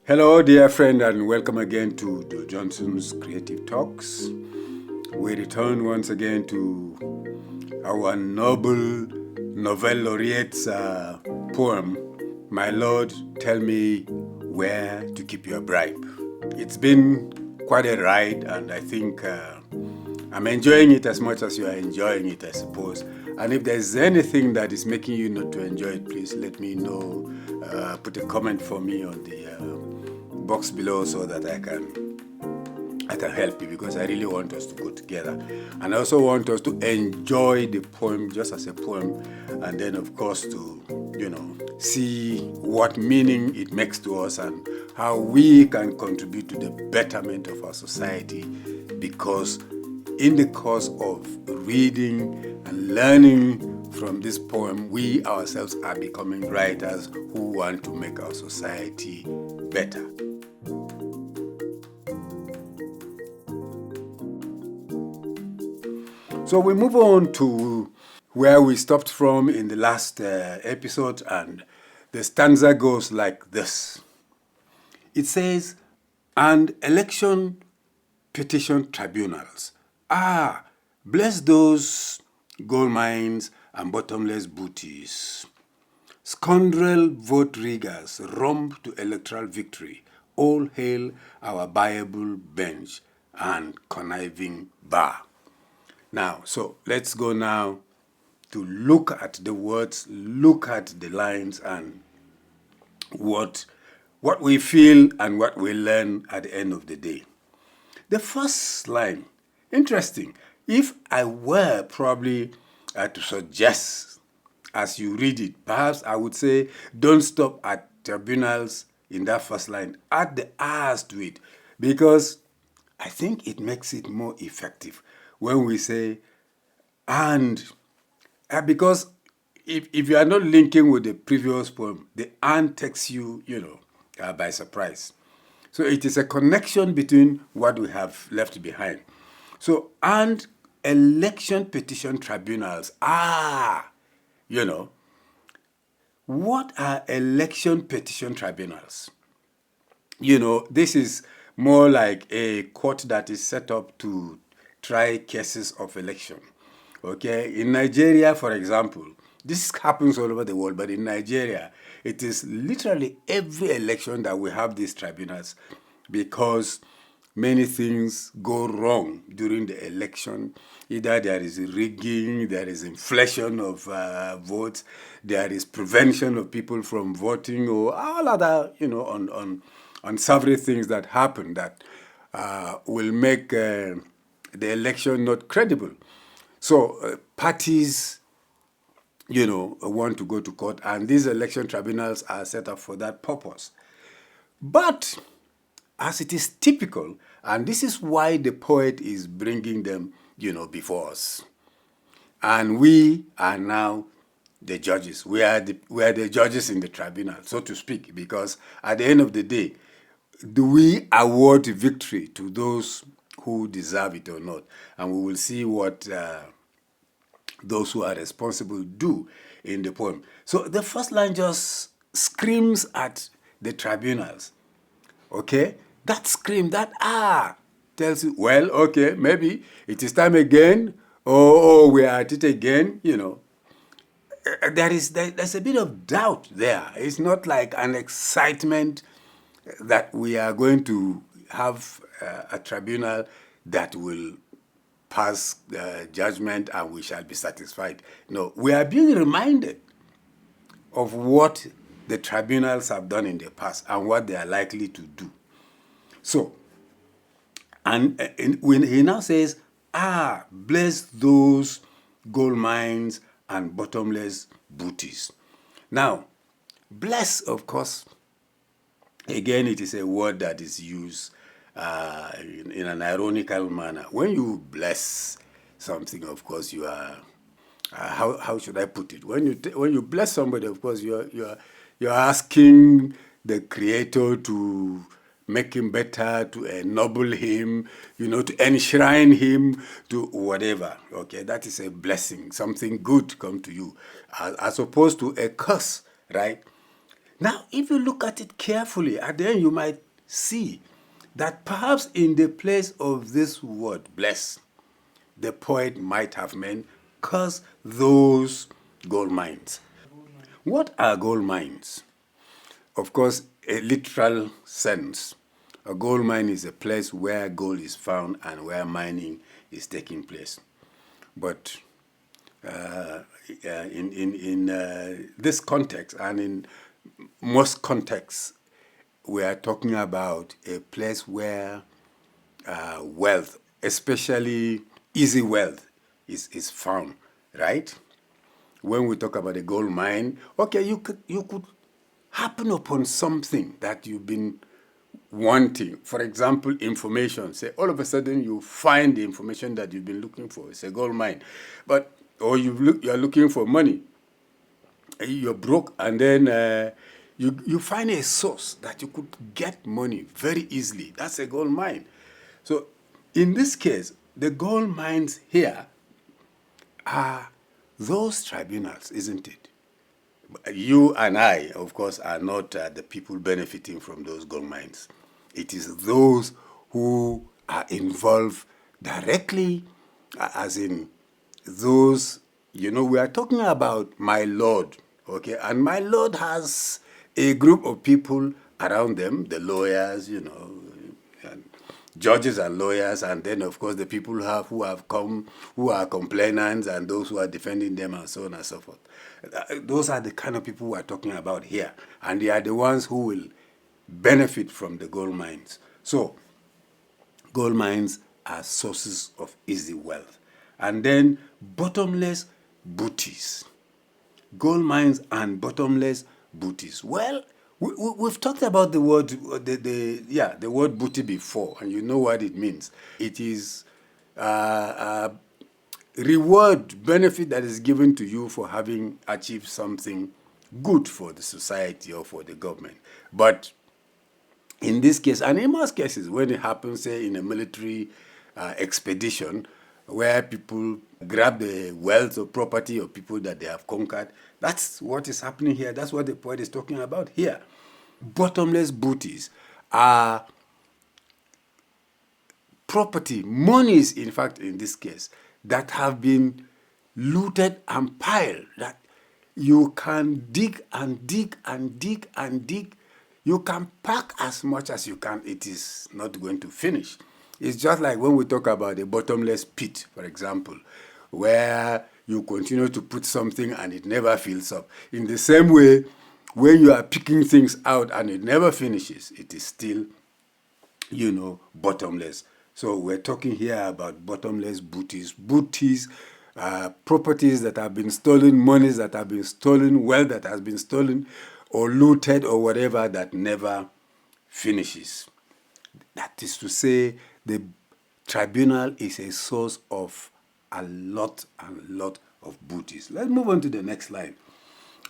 Hello, dear friend, and welcome again to Dul Johnson's Creative Talks. We return once again to our noble Nobel laureate's poem, My Lord, Tell Me Where to Keep Your Bribe. It's been quite a ride, and I think I'm enjoying it as much as you are enjoying it, I suppose. And if there's anything that is making you not to enjoy it, please let me know. Put a comment for me on the box below so that I can help you, because I really want us to go together. And I also want us to enjoy the poem just as a poem, and then of course to, see what meaning it makes to us and how we can contribute to the betterment of our society, because in the course of reading and learning from this poem, we ourselves are becoming writers who want to make our society better. So we move on to where we stopped from in the last episode, and the stanza goes like this. It says, and election petition tribunals. Bless those gold mines and bottomless booties. Scoundrel vote riggers romp to electoral victory. All hail our buyable bench and conniving bar. Now, so let's go now to look at the words, look at the lines, and what we feel and what we learn at the end of the day. The first line, interesting. If I were probably to suggest as you read it, perhaps I would say don't stop at tribunals in that first line. Add the R's to it, because I think it makes it more effective when we say and. Because if you are not linking with the previous poem, the and takes you, by surprise. So it is a connection between what we have left behind. So, and election petition tribunals. What are election petition tribunals? This is more like a court that is set up to try cases of election. Okay, in Nigeria, for example, this happens all over the world, but in Nigeria, it is literally every election that we have these tribunals, because many things go wrong during the election. Either there is rigging, there is inflation of votes, there is prevention of people from voting, or all other, unsavory things that happen that will make the election not credible. So parties, want to go to court, and these election tribunals are set up for that purpose. But as it is typical, and this is why the poet is bringing them, before us, and we are now the judges. We are the judges in the tribunal, so to speak, because at the end of the day, do we award victory to those who deserve it or not? And we will see what those who are responsible do in the poem. So the first line just screams at the tribunals. Okay? That scream, that tells you, well, okay, maybe it is time again, or we are at it again, There's a bit of doubt there. It's not like an excitement that we are going to have a tribunal that will pass judgment and we shall be satisfied. No, we are being reminded of what the tribunals have done in the past and what they are likely to do. So, and when he now says, bless those gold mines and bottomless booties. Now, bless, of course, again, it is a word that is used in an ironical manner. When you bless something, of course, you are. How should I put it? When you bless somebody, of course, you're asking the Creator to make him better, to ennoble him, to enshrine him, to whatever. Okay, that is a blessing. Something good come to you, as opposed to a curse, right? Now, if you look at it carefully, at the end you might see that perhaps in the place of this word, bless, the poet might have meant curse those gold mines. What are gold mines? Of course, a literal sense. A gold mine is a place where gold is found and where mining is taking place. But in this context and in most contexts, we are talking about a place where wealth, especially easy wealth, is found, right? When we talk about a gold mine, okay, you could happen upon something that you've been wanting. For example, information. Say all of a sudden you find the information that you've been looking for. It's a gold mine, but or you're looking for money. You're broke, and then you find a source that you could get money very easily. That's a gold mine. So, in this case, the gold mines here are those tribunals, isn't it? You and I, of course, are not the people benefiting from those gold mines. It is those who are involved directly, as in those, we are talking about my Lord, okay? And my Lord has a group of people around them, the lawyers, and judges and lawyers, and then of course the people who have come, who are complainants, and those who are defending them, and so on and so forth. Those are the kind of people we are talking about here, and they are the ones who will benefit from the gold mines. So, gold mines are sources of easy wealth, and then bottomless booties. Gold mines and bottomless booties. Well, we've talked about the word the word booty before, and you know what it means. It is a reward, benefit that is given to you for having achieved something good for the society or for the government. But in this case, and in most cases, when it happens, say in a military expedition, where people grab the wealth or property of people that they have conquered, that's what is happening here. That's what the poet is talking about here. Bottomless booties are property, monies, in fact, in this case, that have been looted and piled, that you can dig and dig and dig and dig. You can pack as much as you can. It is not going to finish. It's just like when we talk about a bottomless pit, for example, where you continue to put something and it never fills up. In the same way, when you are picking things out and it never finishes, it is still, bottomless. So we're talking here about bottomless booties. Booties, properties that have been stolen, monies that have been stolen, wealth that has been stolen or looted or whatever that never finishes. That is to say, the tribunal is a source of a lot of booties. Let's move on to the next line.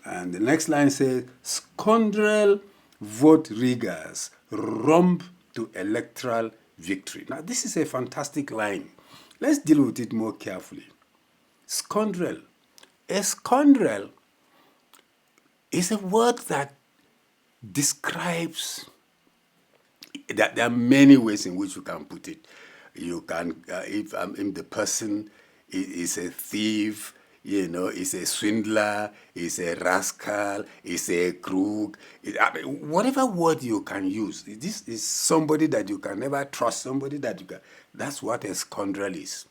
And the next line says, scoundrel vote riggers romp to electoral victory. Now, this is a fantastic line. Let's deal with it more carefully. Scoundrel. A scoundrel is a word that describes that there are many ways in which you can put it. You can, if the person is a thief, is a swindler, is a rascal, is a crook, whatever word you can use. This is somebody that you can never trust, somebody that you can. That's what a scoundrel is.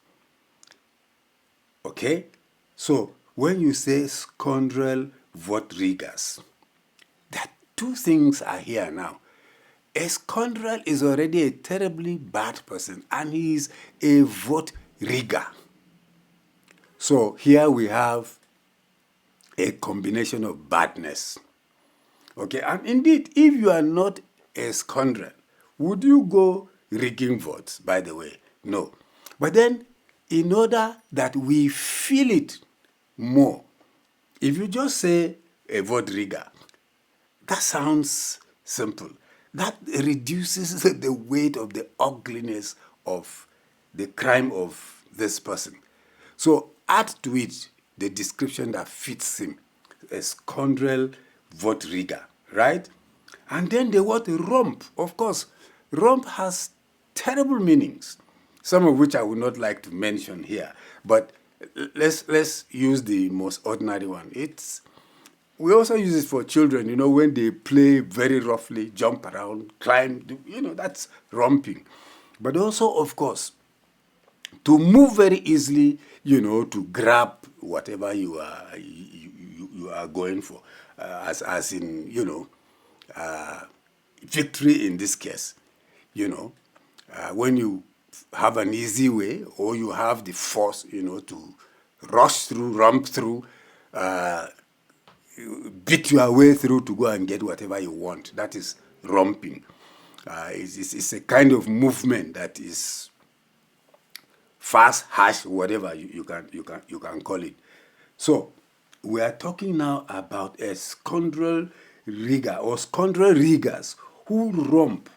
Okay? So, when you say scoundrel vote riggers, that two things are here now. A scoundrel is already a terribly bad person, and he is a vote rigger. So here we have a combination of badness. Okay, and indeed, if you are not a scoundrel, would you go rigging votes, by the way? No. But then, in order that we feel it more, if you just say a vote rigger, that sounds simple. That reduces the weight of the ugliness of the crime of this person. So add to it the description that fits him, a scoundrel vote rigger, right? And then the word romp. Of course, romp has terrible meanings, some of which I would not like to mention here. But let's use the most ordinary one. We also use it for children, when they play very roughly, jump around, climb, that's romping. But also, of course, to move very easily, to grab whatever you are going for, as in, victory in this case, when you have an easy way or you have the force, to rush through, romp through, beat your way through to go and get whatever you want. That is romping. It's a kind of movement that is fast, harsh, whatever you can call it. So we are talking now about a scoundrel rigger or scoundrel riggers who romp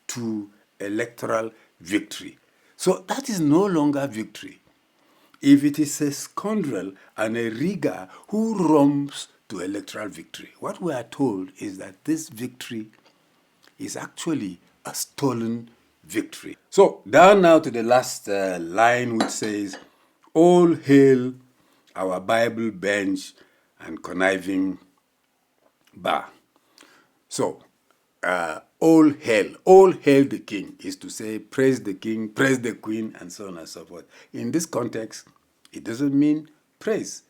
to electoral victory. So that is no longer victory. If it is a scoundrel and a rigger who romps to electoral victory, what we are told is that this victory is actually a stolen victory. So down now to the last line, which says, "All hail our Bible bench and conniving bar." So, all hail the king is to say, praise the king, praise the queen, and so on and so forth. In this context, it doesn't mean praise,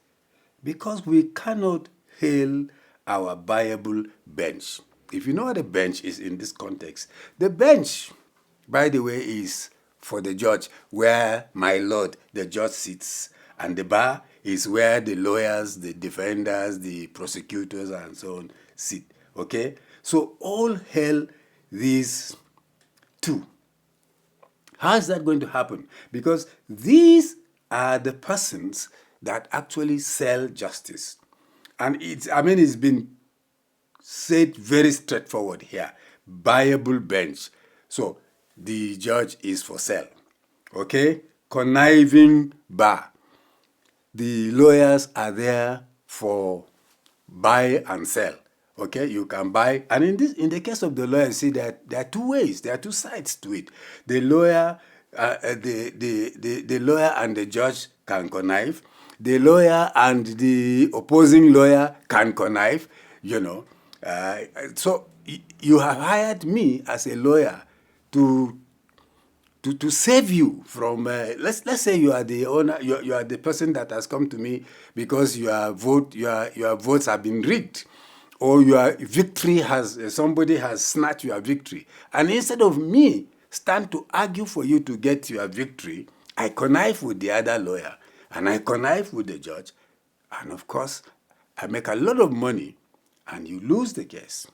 because we cannot hail our Bible bench. If you know what a bench is in this context, the bench, by the way, is for the judge, where my lord, the judge, sits, and the bar is where the lawyers, the defenders, the prosecutors, and so on sit. Okay? So all hail these two. How is that going to happen? Because these are the persons that actually sell justice. And it's been said very straightforward here. Bible bench. So the judge is for sale. Okay? Conniving bar. The lawyers are there for buy and sell. Okay, you can buy, and in the case of the lawyer, see that there are two ways, there are two sides to it. The lawyer, the lawyer and the judge can connive. The lawyer and the opposing lawyer can connive. So you have hired me as a lawyer to save you from let's say you are the owner, you are the person that has come to me because your votes have been rigged, or your victory somebody has snatched your victory, and instead of me stand to argue for you to get your victory, I connive with the other lawyer and I connive with the judge, and of course I make a lot of money and you lose the case.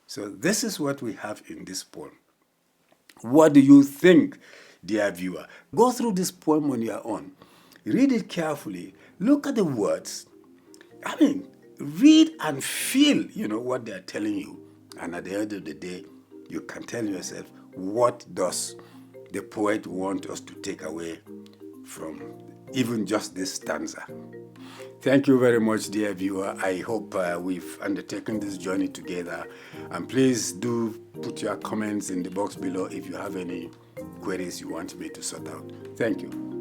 So this is what we have in this poem. What do you think, dear viewer? Go through this poem on your own. Read it carefully. Look at the words. Read and feel, what they are telling you. And at the end of the day, you can tell yourself, what does the poet want us to take away from even just this stanza? Thank you very much, dear viewer. I hope we've undertaken this journey together. And please do put your comments in the box below if you have any queries you want me to sort out. Thank you.